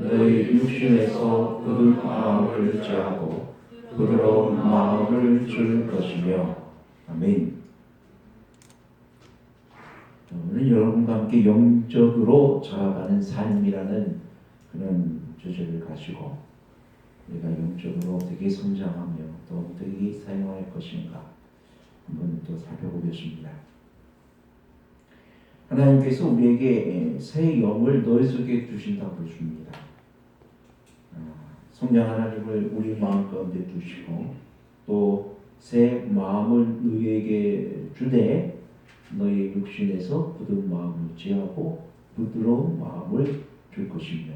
너희 육신에서 굳은 마음을 제하고 부드러운 마음을 줄 것이며. 아멘. 오늘 여러분과 함께 영적으로 자라가는 삶이라는 그런 주제를 가지고 우리가 영적으로 어떻게 성장하며 또 어떻게 사용할 것인가 한번 또 살펴보겠습니다. 하나님께서 우리에게 새 영을 너희 속에 주신다고 주십니다. 성령 하나님을 우리 마음 가운데 두시고 또 새 마음을 너희에게 주되 너희 육신에서 굳은 마음을 제하고 부드러운 마음을 줄 것이며.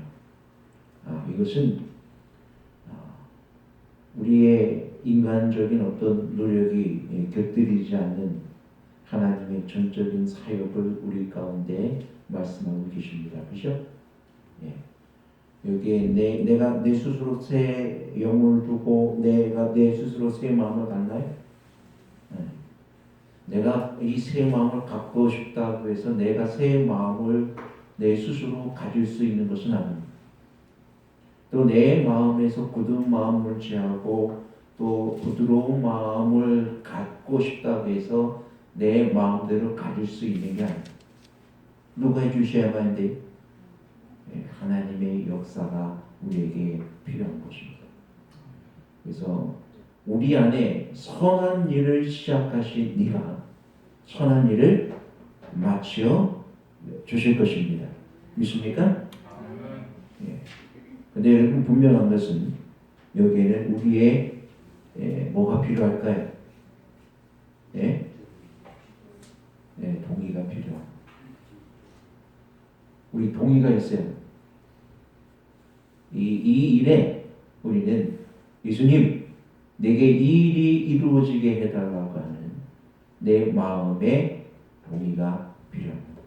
이것은 우리의 인간적인 어떤 노력이 곁들이지 않는 하나님의 전적인 사역을 우리 가운데 말씀하고 계십니다. 그렇죠? 예. 여기에 내가 내 스스로 새 영을 두고 내가 내 스스로 새 마음을 갖나요? 내가 이 새 마음을 갖고 싶다고 해서 내가 새 마음을 내 스스로 가질 수 있는 것은 아닙니다. 또 내 마음에서 굳은 마음을 제하고 또 부드러운 마음을 갖고 싶다고 해서 내 마음대로 가질 수 있는 게 아닙니다. 누가 해주셔야만 돼? 하나님의 역사가 우리에게 필요한 것입니다. 그래서 우리 안에 선한 일을 시작하신 네가 선한 일을 마쳐 주실 것입니다. 믿습니까? 근데 여러분 분명한 것은 여기에는 우리의 뭐가 필요할까요? 동의가 필요합니다. 우리 동의가 있어요. 이 일에 우리는 예수님 내게 이 일이 이루어지게 해달라고 하는 내 마음의 동의가 필요합니다.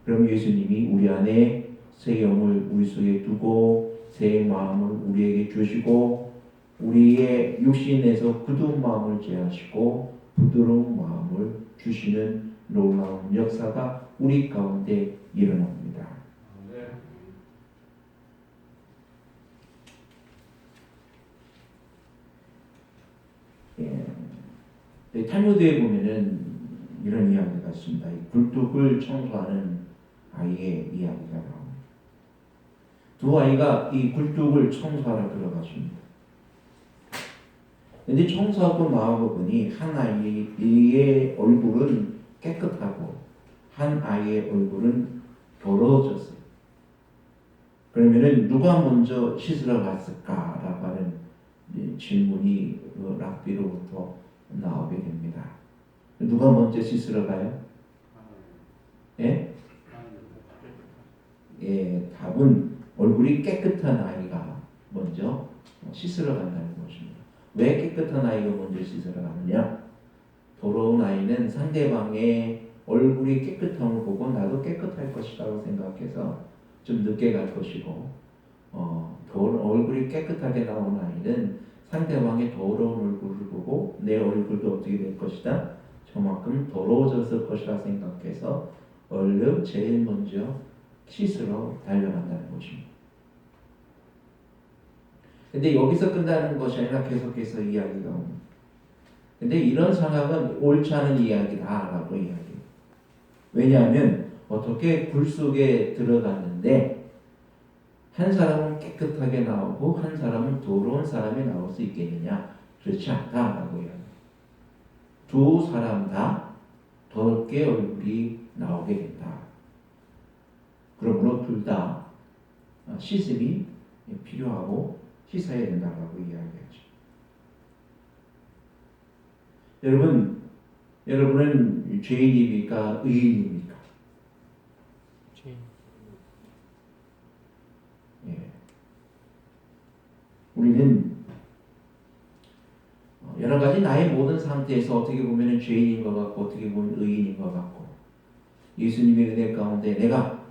그럼 예수님이 우리 안에 새 영을 우리 속에 두고 새 마음을 우리에게 주시고 우리의 육신에서 굳은 마음을 제하시고 부드러운 마음을 주시는 놀라운 역사가 우리 가운데 일어납니다. 탈무드에 보면은 이런 이야기가 있습니다. 굴뚝을 청소하는 아이의 이야기가 나옵니다. 두 아이가 이 굴뚝을 청소하러 들어갔습니다. 근데 청소하고 나오고 보니 한 아이의 얼굴은 깨끗하고 한 아이의 얼굴은 더러워졌어요. 그러면은 누가 먼저 씻으러 갔을까라고 하는 질문이 랍비로부터 나오게 됩니다. 누가 먼저 씻으러 가요? 답은 얼굴이 깨끗한 아이가 먼저 씻으러 간다는 것입니다. 왜 깨끗한 아이가 먼저 씻으러 가느냐? 더러운 아이는 상대방의 얼굴이 깨끗함을 보고 나도 깨끗할 것이라고 생각해서 좀 늦게 갈 것이고, 얼굴이 깨끗하게 나온 아이는 상대방의 더러운 얼굴을 보고 내 얼굴도 어떻게 될 것이다? 저만큼 더러워졌을 것이라 생각해서 얼른 제일 먼저 씻으러 달려간다는 것입니다. 근데 여기서 끝나는 것이 아니라 계속해서 이야기가 옵니다. 근데 이런 상황은 옳지 않은 이야기다라고 이야기해요. 왜냐하면 어떻게 굴 속에 들어갔는데 한 사람은 깨끗하게 나오고 한 사람은 더러운 사람이 나올 수 있겠느냐? 그렇지 않다라고 이야기해요. 두 사람 다 더럽게 얼굴이 나오게 된다. 그러므로 둘 다 씻음이 필요하고 씻어야 된다고 이야기하죠. 여러분은 죄인입니까? 의인입니까? 죄인. 우리는 여러 가지 나의 모든 상태에서 어떻게 보면 죄인인 것 같고 어떻게 보면 의인인 것 같고 예수님의 은혜 가운데 내가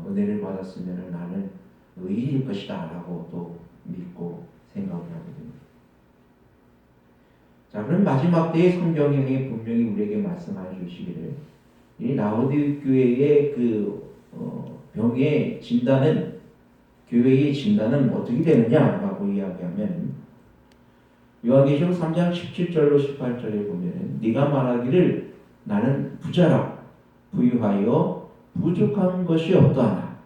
은혜를 받았으면 나는 의인일 것이다 라고 또 믿고 생각을 하게 됩니다. 자, 그럼 마지막 때의 성경에 분명히 우리에게 말씀해 주시기를 이 라오디게아의 그 병의 진단은 교회의 진단은 어떻게 되느냐라고 이야기하면 요한계시록 3장 17절로 18절에 보면 네가 말하기를 나는 부자라 부유하여 부족한 것이 없다나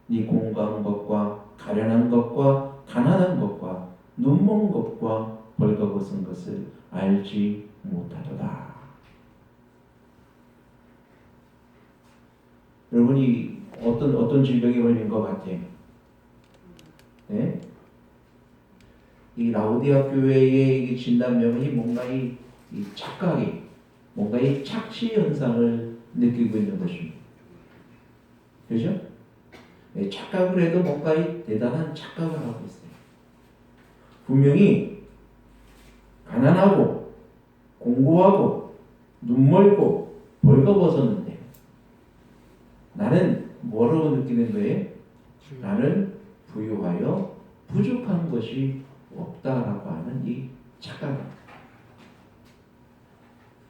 네 공고한 것과 가련한 것과 가난한 것과 눈먼 것과 벌거벗은 것을 알지 못하도다. 여러분이 어떤 질병에 걸린 것 같아요? 네? 이 라오디아 교회의 이 진단명이 뭔가 이 착각이, 뭔가 이 착시 현상을 느끼고 있는 것입니다. 그죠? 네, 착각을 해도 뭔가 이 대단한 착각을 하고 있어요. 분명히 가난하고 공고하고 눈멀고 벌거벗었는데 나는 뭐라고 느끼는 거예요? 나는 부유하여 부족한 것이 없다라고 하는 이 착각.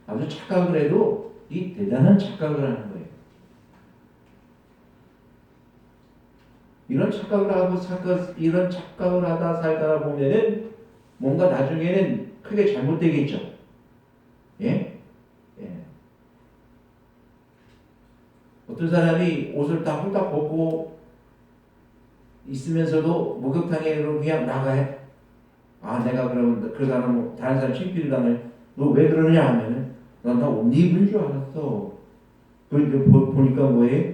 아주 착각을 해도 이 대단한 착각을 하는 거예요. 이런 착각을 하다 살다 보면은 뭔가 나중에는 크게 잘못되겠죠. 예? 예. 어떤 사람이 옷을 다 홀딱 벗고 있으면서도 목욕탕에 그냥 나가요. 아, 내가 그러면 그 사람 다른 사람 창피를 당해. 너 왜 그러냐 하면은 난 옷 입은 줄 알았어. 보니까 뭐예요?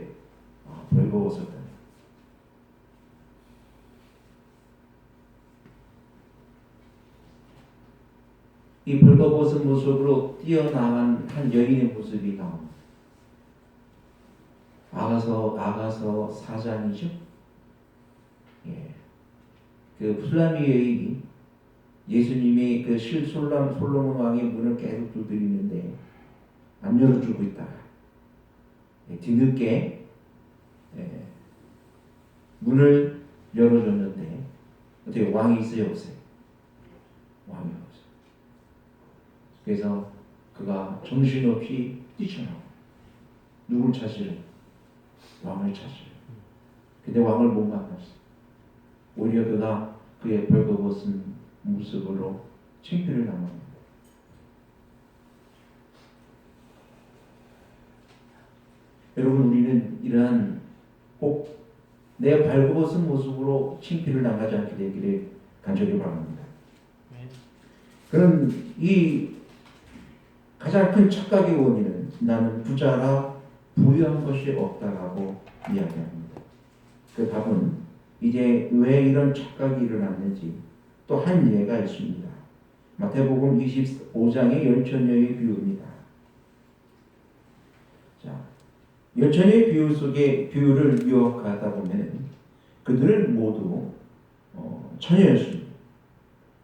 아, 벌거벗었다. 이 벌거벗은 모습으로 뛰어나간 한 여인의 모습이 나옵니다. 아가서 4장이죠. 예. 그 플라미 여인이 예수님이 그 솔로몬 왕의 문을 계속 두드리는데 안 열어주고 있다가 뒤늦게 문을 열어줬는데 어떻게 왕이 있어요 없어요? 왕이 없어요. 그래서 그가 정신없이 뛰쳐나와 누굴 찾으려? 왕을 찾으려. 근데 왕을 못 만났어. 오히려 그가 그의 벌거벗은 모습으로 창피를 당합니다. 여러분, 우리는 이러한 꼭 내 벌거벗은 모습으로 창피를 당하지 않게 되기를 간절히 바랍니다. 그럼 이 가장 큰 착각의 원인은 나는 부자라 부유한 것이 없다라고 이야기합니다. 그 답은 이제 왜 이런 착각이 일어났는지 또 한 예가 있습니다. 마태복음 25장의 열처녀의 비유입니다. 자, 열처녀의 비유 속에 비유를 요약하다 보면 그들은 모두 처녀였습니다.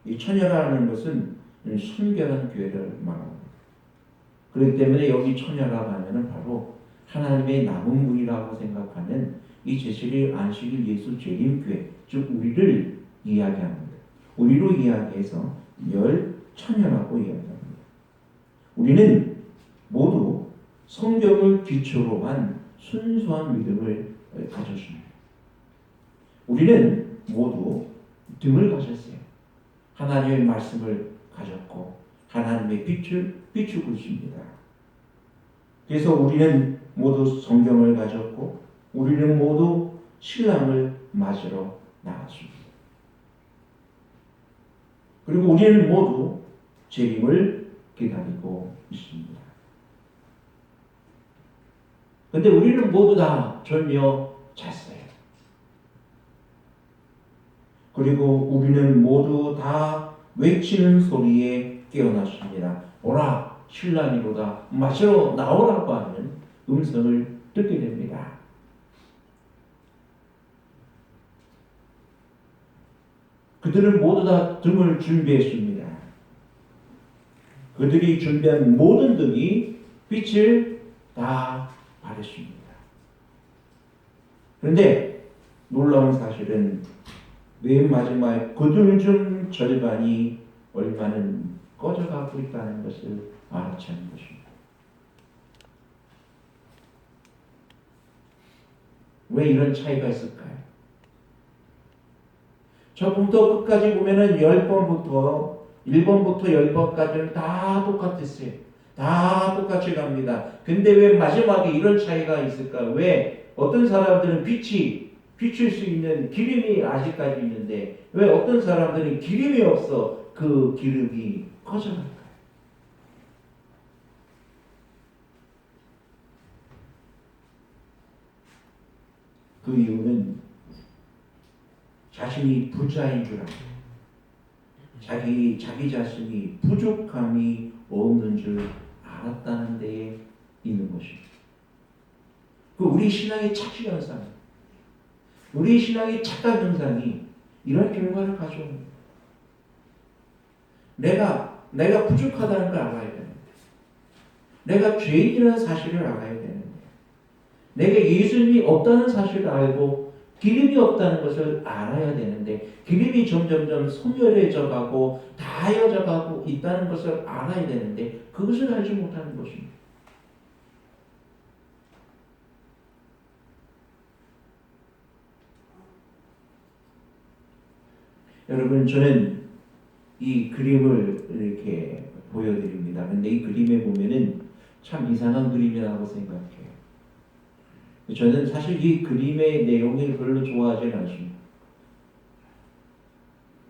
이 처녀라는 것은 순결한 교회를 말합니다. 그렇기 때문에 여기 처녀라고 하면 바로 하나님의 남은 물이라고 생각하는 이 제실일 안식일 예수 재림교회, 즉 우리를 이야기합니다. 우리로 이야기해서 열처녀라고 이야기합니다. 우리는 모두 성경을 기초로 한 순수한 믿음을 가졌습니다. 우리는 모두 등을 가졌어요. 하나님의 말씀을 가졌고 하나님의 빛을 비추고 있습니다. 그래서 우리는 모두 성경을 가졌고 우리는 모두 신랑을 맞으러 나갔습니다. 그리고 우리는 모두 재림을 기다리고 있습니다. 근데 우리는 모두 다 졸며 잤어요. 그리고 우리는 모두 다 외치는 소리에 깨어났습니다. 오라 신랑이로다 마시러 나오라고 하는 음성을 듣게 됩니다. 그들은 모두 다 등을 준비했습니다. 그들이 준비한 모든 등이 빛을 다 발했습니다. 그런데 놀라운 사실은 맨 마지막에 그들 중 절반이 얼마는 꺼져가고 있다는 것을 알았지 않은 것입니다. 왜 이런 차이가 있을까요? 처음부터 끝까지 보면은 10번부터 1번부터 10번까지는 다 똑같았어요. 다 똑같이 갑니다. 근데 왜 마지막에 이런 차이가 있을까? 왜 어떤 사람들은 빛이 비출 수 있는 기름이 아직까지 있는데 왜 어떤 사람들은 기름이 없어 그 기름이 꺼져갈까요? 그 이유는 자신이 부자인 줄 알고 자기 자신이 부족함이 없는 줄 알았다는 데에 있는 것입니다. 그 우리 신앙의 착시 현상, 우리 신앙의 착각 현상이 이런 결과를 가져옵니다. 내가 부족하다는 걸 알아야 되는데, 내가 죄인이라는 사실을 알아야 되는데, 내게 예수님이 없다는 사실을 알고 기름이 없다는 것을 알아야 되는데 기름이 점점점 소멸해져 가고 다여져 가고 있다는 것을 알아야 되는데 그것을 알지 못하는 것입니다. 여러분, 저는 이 그림을 이렇게 보여드립니다. 근데 이 그림에 보면은 참 이상한 그림이라고 생각해요. 저는 사실 이 그림의 내용을 별로 좋아하지 않습니다.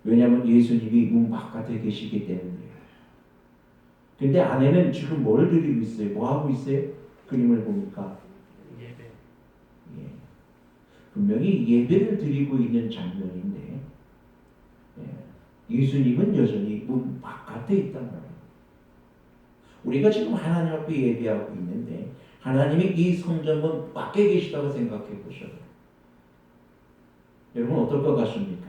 왜냐하면 예수님이 문 바깥에 계시기 때문이에요. 근데 안에는 지금 뭘 드리고 있어요? 뭐 하고 있어요? 그림을 보니까 예배. 예. 분명히 예배를 드리고 있는 장면인데 예수님은 여전히 문 바깥에 있단 말이에요. 우리가 지금 하나님 앞에 예배하고 있는데 하나님이 이 성전문 밖에 계시다고 생각해 보셔요. 여러분 어떨 것 같습니까?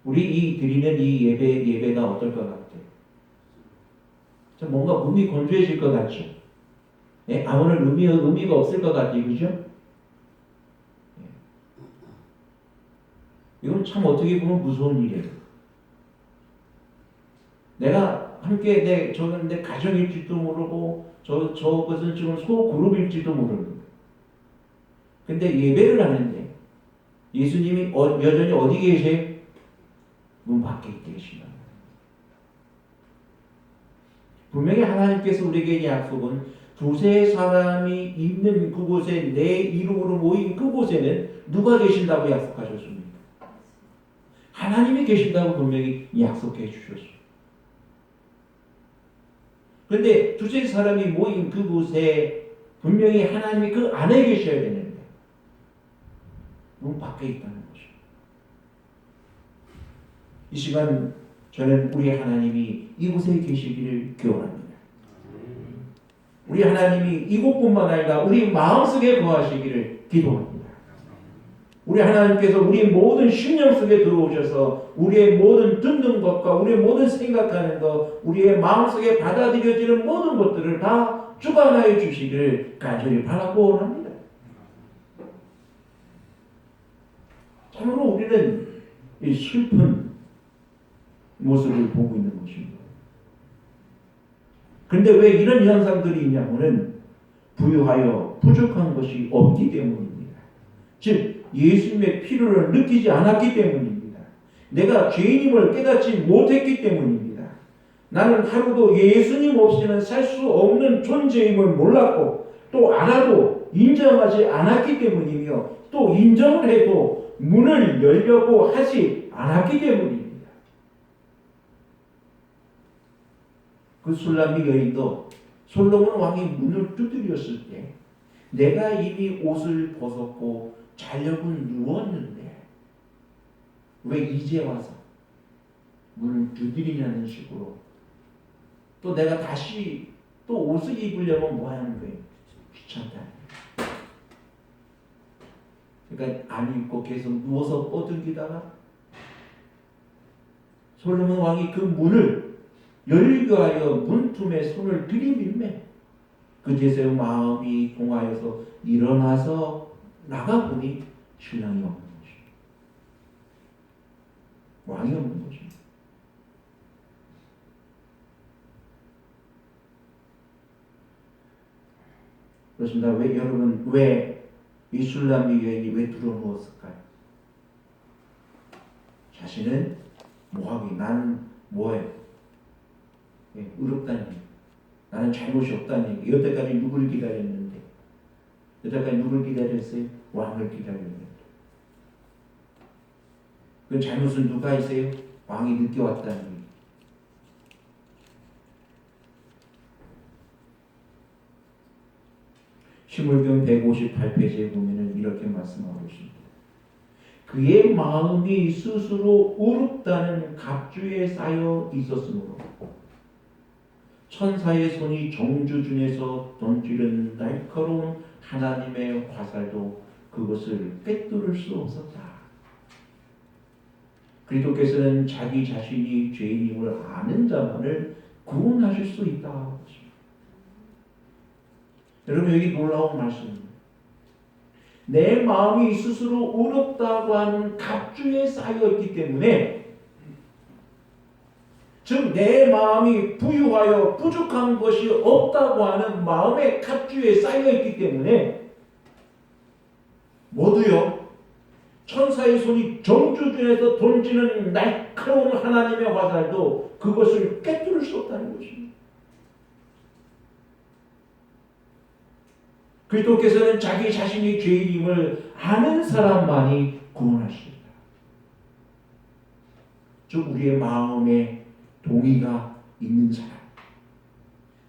우리 이 드리는 이 예배가 어떨 것 같아요? 좀 뭔가 몸이 건조해질 것 같죠? 예? 아무런 의미가 없을 것 같아요. 그죠? 예. 이건 참 어떻게 보면 무서운 일이에요. 내가 함께 저는 내 가정일지도 모르고 저것은 지금 소그룹일지도 모르는. 근데 예배를 하는데 예수님이 여전히 어디 계세요? 문 밖에 계시나. 분명히 하나님께서 우리에게 약속은 두세 사람이 있는 그곳에 내 이름으로 모인 그곳에는 누가 계신다고 약속하셨습니까? 하나님이 계신다고 분명히 약속해 주셨어요. 그런데 두세 사람이 모인 그곳에 분명히 하나님이 그 안에 계셔야 되는데 문 밖에 있다는 것이죠. 이 시간 저는 우리 하나님이 이곳에 계시기를 기원합니다. 우리 하나님이 이곳뿐만 아니라 우리 마음속에 거하시기를 기도합니다. 우리 하나님께서 우리 모든 심령 속에 들어오셔서 우리의 모든 듣는 것과 우리의 모든 생각하는 것, 우리의 마음속에 받아들여지는 모든 것들을 다 주관하여 주시기를 간절히 바라고 원합니다. 참으로 우리는 이 슬픈 모습을 보고 있는 것입니다. 그런데 왜 이런 현상들이 있냐면은 부유하여 부족한 것이 없기 때문입니다. 즉 예수님의 필요를 느끼지 않았기 때문입니다. 내가 죄인임을 깨닫지 못했기 때문입니다. 나는 하루도 예수님 없이는 살 수 없는 존재임을 몰랐고 또 알아도 인정하지 않았기 때문이며 또 인정을 해도 문을 열려고 하지 않았기 때문입니다. 그 술람미 여인도 솔로몬 왕이 문을 두드렸을 때 내가 이미 옷을 벗었고 자려고 누웠는데 왜 이제 와서 문을 두드리냐는 식으로 또 내가 다시 또 옷을 입으려면 뭐 하는 거예요? 귀찮다. 그러니까 안 입고 계속 누워서 뻗은기다가 솔로몬 왕이 그 문을 열기 위하여 문틈에 손을 들이밀매 그제서 마음이 동하여서 일어나서 나가보니 신랑이 없는 것입니다. 왕이 없는 것입니다. 그렇습니다. 여러분 왜 이 술람미 여인이 왜 들어누웠을까요? 다시는 뭐하기, 나는 뭐해, 의롭다는 얘기, 나는 잘못이 없다는 얘기. 여태까지 누굴 기다렸는데, 여태까지 누굴 기다렸어요? 왕을 기다렸는데. 그 잘못은 누가 있어요? 왕이 늦게 왔다는 얘기. 시물경 158페이지에 보면은 이렇게 말씀하고 있습니다. 그의 마음이 스스로 의롭다는 갑주에 쌓여 있었으므로 천사의 손이 정주 중에서 던지는 날카로운 하나님의 화살도 그것을 꿰뚫을 수 없었다. 그리스도께서는 자기 자신이 죄인임을 아는 자만을 구원하실 수 있다. 여러분, 여기 놀라운 말씀입니다. 내 마음이 스스로 의롭다고 하는 갑주에 쌓여있기 때문에, 즉 내 마음이 부유하여 부족한 것이 없다고 하는 마음의 갑주에 쌓여있기 때문에 모두요, 천사의 손이 정주중에서 던지는 날카로운 하나님의 화살도 그것을 꿰뚫을 수 없다는 것입니다. 그리스도께서는 자기 자신이 죄인임을 아는 사람만이 구원하십니다. 즉 우리의 마음에 동의가 있는 사람,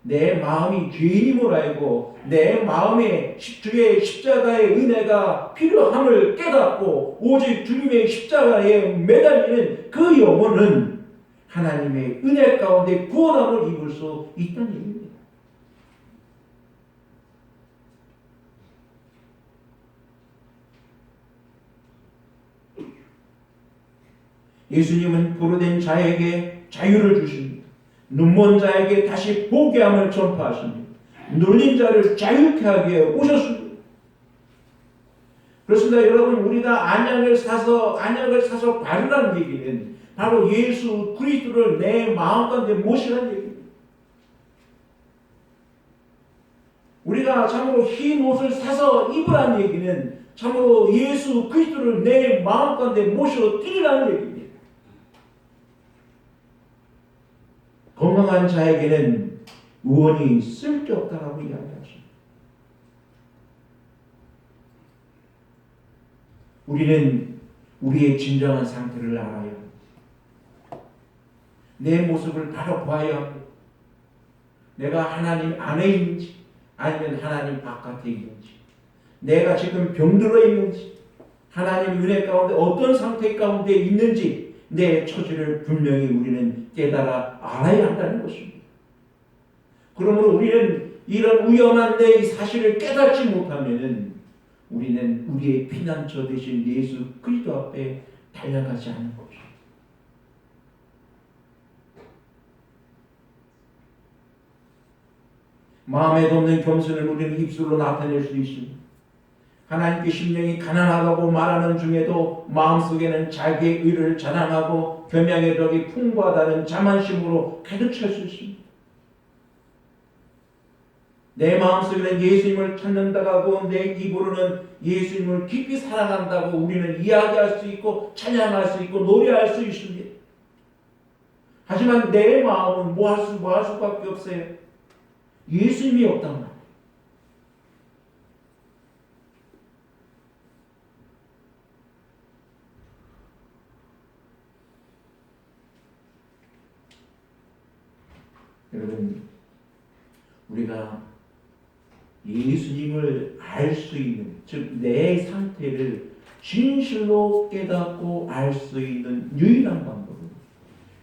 내 마음이 죄인임을 알고 내 마음에 주의 십자가의 은혜가 필요함을 깨닫고 오직 주님의 십자가에 매달리는 그 영혼은 하나님의 은혜 가운데 구원함을 입을 수 있다는 얘기입니다. 예수님은 포로된 자에게 자유를 주십니다. 눈먼 자에게 다시 보게 함을 전파하십니다. 눌린 자를 자유케 하게 오셨습니다. 그렇습니다. 여러분, 우리가 안약을 사서 바르라는 얘기는 바로 예수 그리스도를 내 마음 가운데 모시라는 얘기입니다. 우리가 참으로 흰 옷을 사서 입으라는 얘기는 참으로 예수 그리스도를 내 마음 가운데 모셔 드리라는 얘기입니다. 건강한 자에게는 의원이 쓸데없다라고 이야기하십니다. 우리는 우리의 진정한 상태를 알아야 합니다. 내 모습을 바라봐야 합니다. 내가 하나님 안에 있는지 아니면 하나님 바깥에 있는지, 내가 지금 병들어 있는지, 하나님 은혜 가운데 어떤 상태 가운데 있는지 내 처지를 분명히 우리는 깨달아 알아야 한다는 것입니다. 그러므로 우리는 이런 위험한 내 사실을 깨닫지 못하면은 우리는 우리의 피난처 되신 예수 그리스도 앞에 달려가지 않는 것입니다. 마음에 돋는 겸손을 우리는 입술로 나타낼 수 있습니다. 하나님께 심령이 가난하다고 말하는 중에도 마음속에는 자기의 의를 자랑하고 겸양의 덕이 풍부하다는 자만심으로 가득 찰 수 있습니다. 내 마음속에는 예수님을 찾는다고 내 입으로는 예수님을 깊이 사랑한다고 우리는 이야기할 수 있고 찬양할 수 있고 노래할 수 있습니다. 하지만 내 마음은 뭐 할 수밖에 없어요. 예수님이 없단 말이에요. 여러분, 우리가 예수님을 알 수 있는, 즉 내 상태를 진실로 깨닫고 알 수 있는 유일한 방법은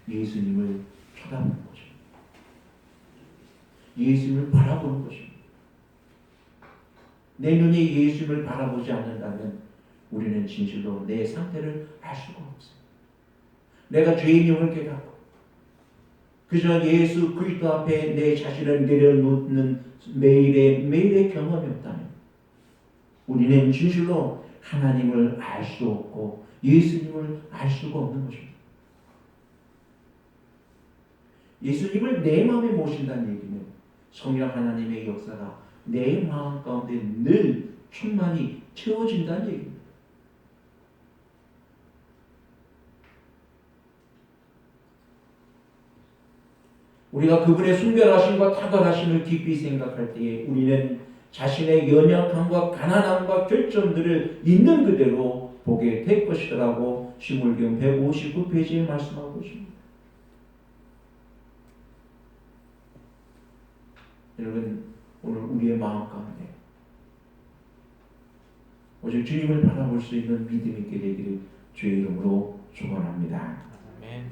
예수님을 쳐다보는 것입니다. 예수님을 바라보는 것입니다. 내 눈이 예수님을 바라보지 않는다면 우리는 진실로 내 상태를 알 수가 없어요. 내가 죄인임을 깨닫고 그저 예수 그리스도 앞에 내 자신을 내려놓는 매일의 경험이 없다면 우리는 진실로 하나님을 알 수 없고 예수님을 알 수가 없는 것입니다. 예수님을 내 마음에 모신다는 얘기는 성령 하나님의 역사가 내 마음 가운데 늘 충만히 채워진다는 얘기입니다. 우리가 그분의 순결하심과 탁월하심을 깊이 생각할 때에 우리는 자신의 연약함과 가난함과 결점들을 있는 그대로 보게 될 것이라고 시물경 159페이지에 말씀하고 있습니다. 여러분, 오늘 우리의 마음 가운데 오직 주님을 바라볼 수 있는 믿음이 있게 되기를 주의 이름으로 축원합니다. 아멘.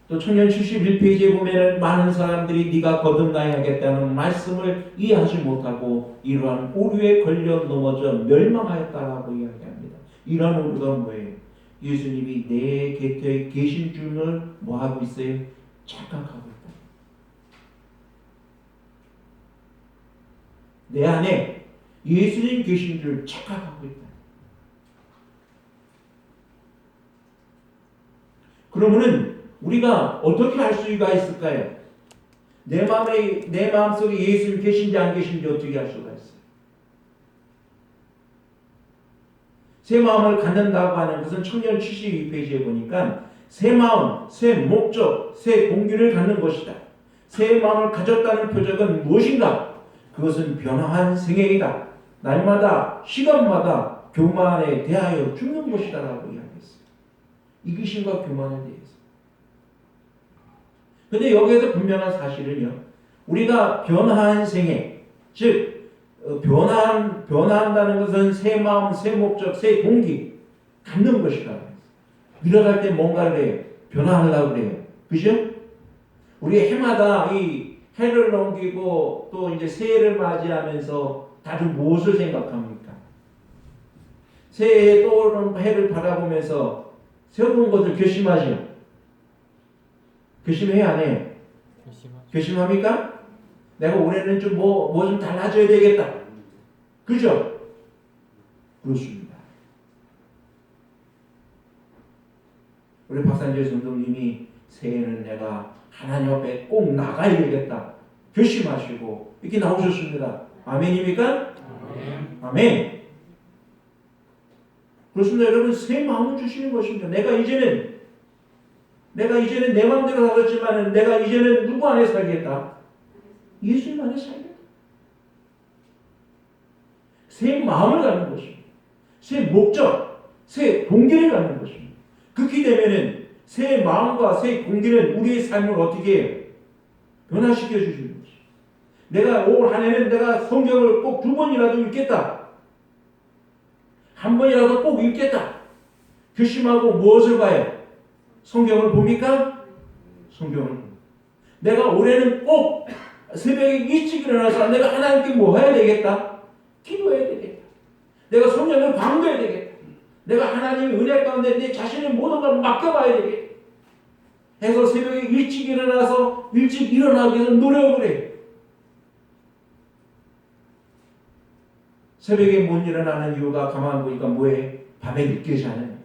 또 청년 71페이지에 보면 많은 사람들이 네가 거듭나야겠다는 말씀을 이해하지 못하고 이러한 오류에 걸려 넘어져 멸망하였다라고 이야기합니다. 이러한 오류가 뭐예요? 예수님이 내 곁에 계신 줄을 뭐하고 있어요? 착각하고 있다. 내 안에 예수님 계신 줄 착각하고 있다. 그러면은 우리가 어떻게 알 수가 있을까요? 내 마음속에 예수님 계신지 안 계신지 어떻게 알 수가 있어요? 새 마음을 갖는다고 하는 것은 청년 72페이지에 보니까 새 마음, 새 목적, 새 공기를 갖는 것이다. 새 마음을 가졌다는 표적은 무엇인가? 그것은 변화한 생애이다. 날마다 시간마다 교만에 대하여 죽는 것이다 라고 이야기했어요. 이기심과 교만에 대해서. 근데 여기에서 분명한 사실은요, 우리가 변화한 생애, 즉 변화한다는 것은 새 마음, 새 목적, 새 동기 갖는 것이다. 일어날 때 뭔가를 해요. 변화하려고 그래요. 그죠? 우리 해마다 이 해를 넘기고 또 이제 새해를 맞이하면서 다들 무엇을 생각합니까? 새해에 떠오르는 해를 바라보면서 새로운 것을 결심하죠. 결심해야 안 해요? 결심합니까? 내가 올해는 좀 뭐 좀 달라져야 되겠다. 그죠? 그렇습니다. 우리 박산재 선생님이 새해는 내가 하나님 앞에 꼭 나가야 되겠다. 결심하시고 이렇게 나오셨습니다. 아멘입니까? 아멘. 아멘. 그렇습니다. 여러분, 새 마음을 주시는 것입니다. 내가 이제는 내 마음대로 살았지만 내가 이제는 누구 안에 살겠다? 예수님 안에 살겠다. 새 마음을 갖는 것입니다. 새 목적, 새 동기를 갖는 것입니다. 그렇게 되면은 새 마음과 새 동기는 우리의 삶을 어떻게 해요? 변화시켜 주시는 것입니다. 내가 올 한 해는 내가 성경을 꼭 2번이라도 읽겠다. 한 번이라도 꼭 읽겠다. 결심하고 무엇을 봐요? 성경을 봅니까? 성경을 봅니다. 내가 올해는 꼭 새벽에 일찍 일어나서 내가 하나님께 뭐 해야 되겠다? 기도해야 되겠다. 내가 성령을 방도해야 되겠다. 내가 하나님의 은혜 가운데 내 자신의 모든 걸 맡겨봐야 되겠다. 해서 새벽에 일찍 일어나서 일찍 일어나기 위해서 노력을 해. 새벽에 못 일어나는 이유가 가만 보니까 뭐해? 밤에 늦게 자는.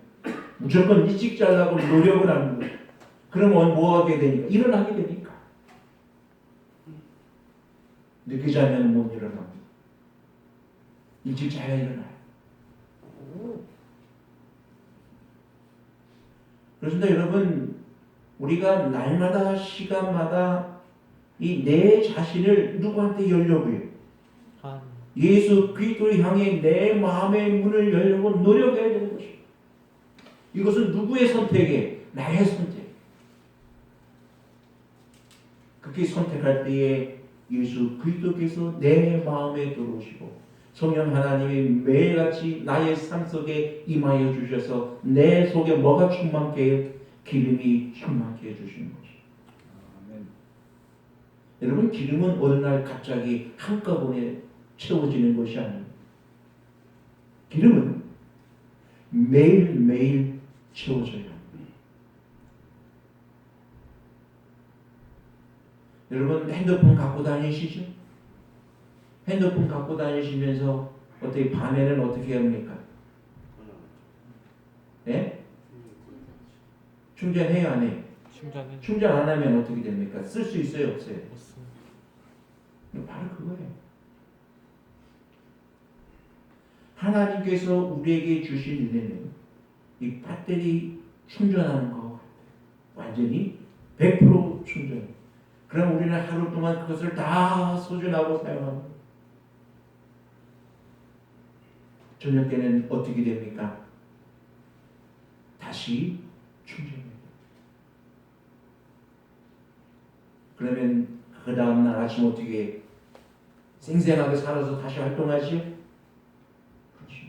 무조건 일찍 자려고 노력을 하는 거예요. 그러면 뭐 하게 되니까? 일어나게 되니까. 늦게 자면 못 일어납니다. 일찍 자야 일어나요. 그렇습니다. 여러분, 우리가 날마다 시간마다 이 내 자신을 누구한테 열려고요? 예수 그리스도를 향해 내 마음의 문을 열려고 노력해야 되는 것입니다. 이것은 누구의 선택이에요? 나의 선택. 그렇게 선택할 때에 예수 그리스도께서 내 마음에 들어오시고 성령 하나님이 매일같이 나의 삶 속에 임하여 주셔서 내 속에 뭐가 충만케 해요? 기름이 충만케 해주시는 것입니다. 여러분, 기름은 어느 날 갑자기 한꺼번에 채워지는 것이 아닙니다. 기름은 매일매일 채워져야 합니다. 여러분, 핸드폰 갖고 다니시죠? 핸드폰 갖고 다니시면서 어떻게 밤에는 어떻게 합니까? 네? 충전해요, 안 해요? 충전 안 하면 어떻게 됩니까? 쓸 수 있어요, 없어요? 바로 그거예요. 하나님께서 우리에게 주신 은혜는 이 배터리 충전하는 거. 완전히 100% 충전. 그럼 우리는 하루 동안 그것을 다 소진하고 사용합니다. 저녁 때는 어떻게 됩니까? 다시 충전합니다. 그러면 그 다음날 아침 어떻게 생생하게 살아서 다시 활동하지요? 그렇죠.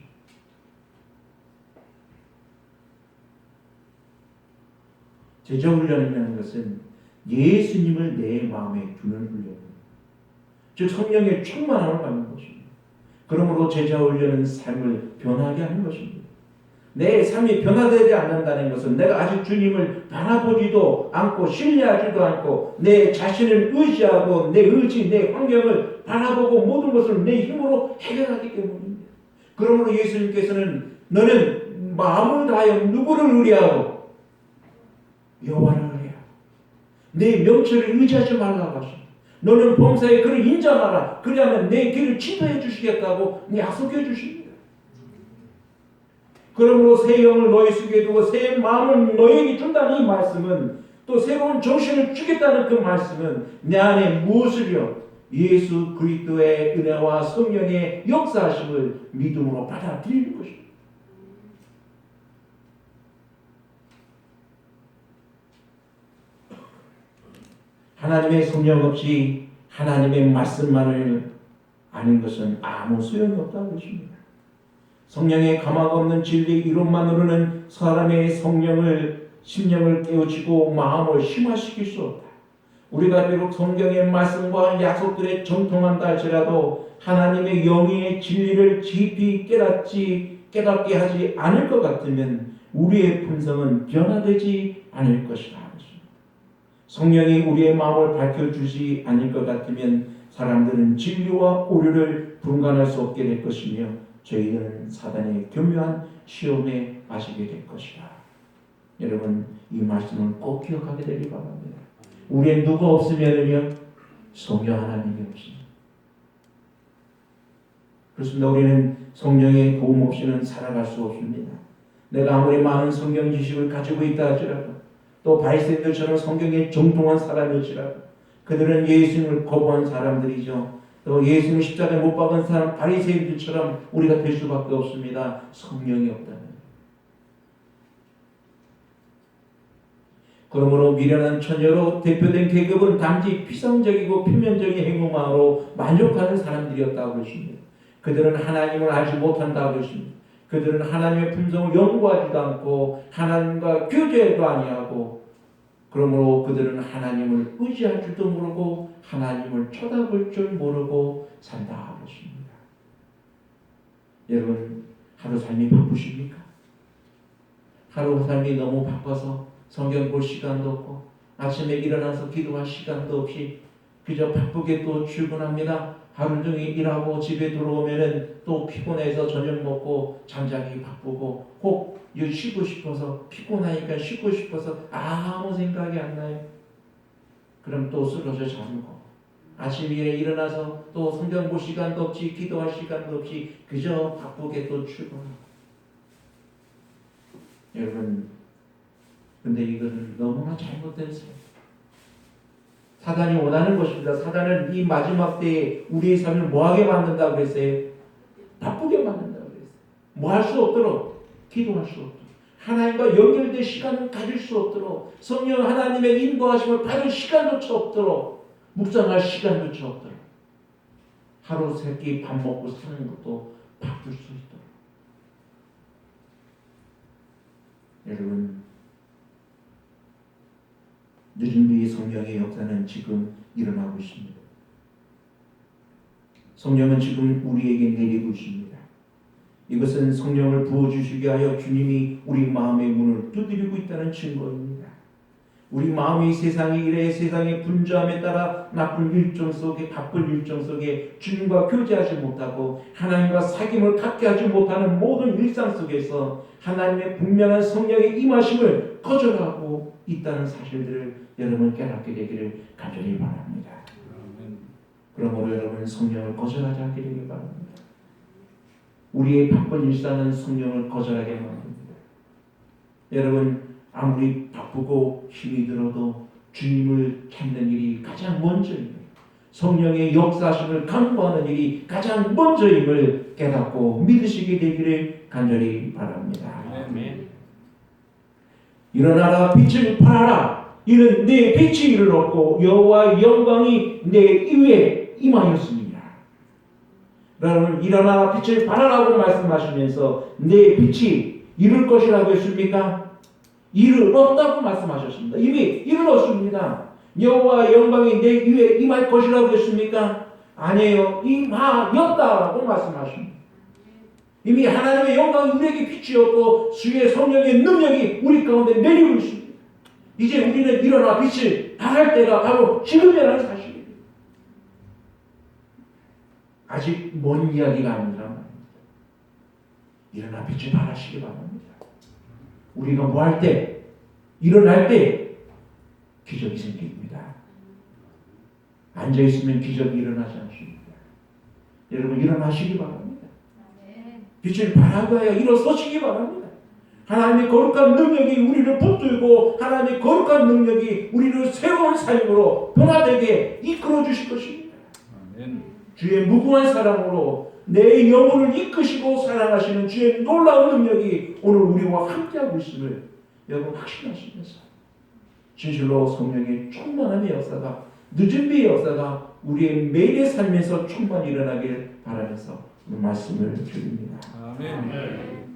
제자훈련이라는 것은 예수님을 내 마음에 두는 훈련입니다. 즉 성령의 충만함을 받는 것입니다. 그러므로 제자훈련은 삶을 변하게 하는 것입니다. 내 삶이 변화되지 않는다는 것은 내가 아직 주님을 바라보지도 않고 신뢰하지도 않고 내 자신을 의지하고 내 의지, 내 환경을 바라보고 모든 것을 내 힘으로 해결하기 때문입니다. 그러므로 예수님께서는 너는 마음을 다하여 누구를 의뢰하고 여호와를 의뢰하고 내 명철을 의지하지 말라고 하십니다. 너는 범사에 그를 인정하라. 그리하면 내 길을 지도해 주시겠다고 약속해 주십니다. 그러므로 새 영을 너희 속에 두고 새 마음을 너희에게 준다는 이 말씀은 또 새로운 정신을 주겠다는 그 말씀은 내 안에 무엇을요? 예수 그리스도의 은혜와 성령의 역사하심을 믿음으로 받아들이는 것입니다. 하나님의 성령 없이 하나님의 말씀만을 아는 것은 아무 소용이 없다는 것입니다. 성령의 감화가 없는 진리 이론만으로는 사람의 심령을 깨우치고 마음을 심화시킬 수 없다. 우리가 비록 성경의 말씀과 약속들에 정통한다 할지라도 하나님의 영의 진리를 깊이 깨닫게 하지 않을 것 같으면 우리의 품성은 변화되지 않을 것이다. 성령이 우리의 마음을 밝혀주지 않을 것 같으면 사람들은 진리와 오류를 분간할 수 없게 될 것이며 저희는 사단의 교묘한 시험에 빠지게 될 것이다. 여러분 이 말씀을 꼭 기억하게 되기 바랍니다. 우리의 누가 없으면요 성령 하나님이 없습니다. 그렇습니다. 우리는 성령의 도움 없이는 살아갈 수 없습니다. 내가 아무리 많은 성경 지식을 가지고 있다 할지라도 또 바리새인들처럼 성경에 정통한 사람일지라도 그들은 예수님을 거부한 사람들이죠. 또 예수님 십자가에 못 박은 사람 바리새인들처럼 우리가 될 수밖에 없습니다. 성령이 없다면. 그러므로 미련한 처녀로 대표된 계급은 단지 피상적이고 표면적인 행동만으로 만족하는 사람들이었다고 그러십니다. 그들은 하나님을 알지 못한다고 그러십니다. 그들은 하나님의 품성을 연구하지도 않고 하나님과 교제도 아니하고 그러므로 그들은 하나님을 의지할 줄도 모르고 하나님을 쳐다볼 줄 모르고 산다 하십니다. 여러분 하루 삶이 바쁘십니까? 하루 삶이 너무 바빠서 성경 볼 시간도 없고 아침에 일어나서 기도할 시간도 없이 그저 바쁘게 또 출근합니다. 하루 종일 일하고 집에 들어오면은 또 피곤해서 저녁 먹고 잠자기 바쁘고 꼭 쉬고 싶어서 피곤하니까 쉬고 싶어서 아무 생각이 안 나요. 그럼 또 쓰러져 자는 거. 아침에 일어나서 또 성경 볼 시간도 없이 기도할 시간도 없이 그저 바쁘게 또 출근하고. 여러분 근데 이거는 너무나 잘못됐어요. 사단이 원하는 것입니다. 사단은 이 마지막 때에 우리의 삶을 뭐하게 만든다고 그랬어요? 바쁘게 만든다고 그랬어요. 뭐 할 수 없도록 기도할 수 없도록 하나님과 연결된 시간을 가질 수 없도록 성령 하나님의 인도하심을 받을 시간조차 없도록 묵상할 시간조차 없도록 하루 세 끼 밥 먹고 사는 것도 바쁠 수 있도록. 여러분 늦은 뒤의 성령의 역사는 지금 일어나고 있습니다. 성령은 지금 우리에게 내리고 있습니다. 이것은 성령을 부어주시게 하여 주님이 우리 마음의 문을 두드리고 있다는 증거입니다. 우리 마음이 세상의 일에 세상의 분주함에 따라 나쁜 일정 속에 바쁜 일정 속에 주님과 교제하지 못하고 하나님과 사귐을 갖게 하지 못하는 모든 일상 속에서 하나님의 분명한 성령의 임하심을 거절하고 있다는 사실들을 여러분 깨닫게 되기를 간절히 바랍니다. 그러므로 여러분 성령을 거절하지 않게 되길 바랍니다. 우리의 바쁜 일상은 성령을 거절하게 만듭니다. 여러분 아무리 바쁘고 힘이 들어도 주님을 찾는 일이 가장 먼저입니다. 성령의 역사심을 간구하는 일이 가장 먼저임을 깨닫고 믿으시게 되기를 간절히 바랍니다. 아멘. 일어나라 빛을 발하라. 이는 내 빛이 이를 얻고 여호와의 영광이 내 위에 임하였습니다. 여러분 일어나라 빛을 발하라고 말씀하시면서 내 빛이 이룰 것이라고 했습니까? 이를 얻다고 말씀하셨습니다. 이미 이르렀습니다. 여호와의 영광이 내 위에 임할 것이라고 했습니까? 아니에요. 임하였다라고 말씀하십니다. 이미 하나님의 영광이 우리에게 빛이었고 주의 성령의 능력이 우리 가운데 내리고 있습니다. 이제 우리는 일어나 빛을 발할 때가 바로 지금이라는 사실입니다. 아직 먼 이야기가 아니라 말입니다. 일어나 빛을 발하시기 바랍니다. 우리가 뭐 할 때, 일어날 때 기적이 생깁니다. 앉아있으면 기적이 일어나지 않습니다. 여러분 일어나시기 바랍니다. 빛을 발하여 일어서시기 바랍니다. 하나님의 거룩한 능력이 우리를 붙들고 하나님의 거룩한 능력이 우리를 새로운 삶으로 변화되게 이끌어 주실 것입니다. 아멘. 주의 무궁한 사랑으로 내 영혼을 이끄시고 사랑하시는 주의 놀라운 능력이 오늘 우리와 함께하고 있음을 여러분 확신하시면서 진실로 성령의 충만함의 역사가 늦은 비의 역사가 우리의 매일의 삶에서 충만히 일어나길 바라면서 말씀을 드립니다. 아멘.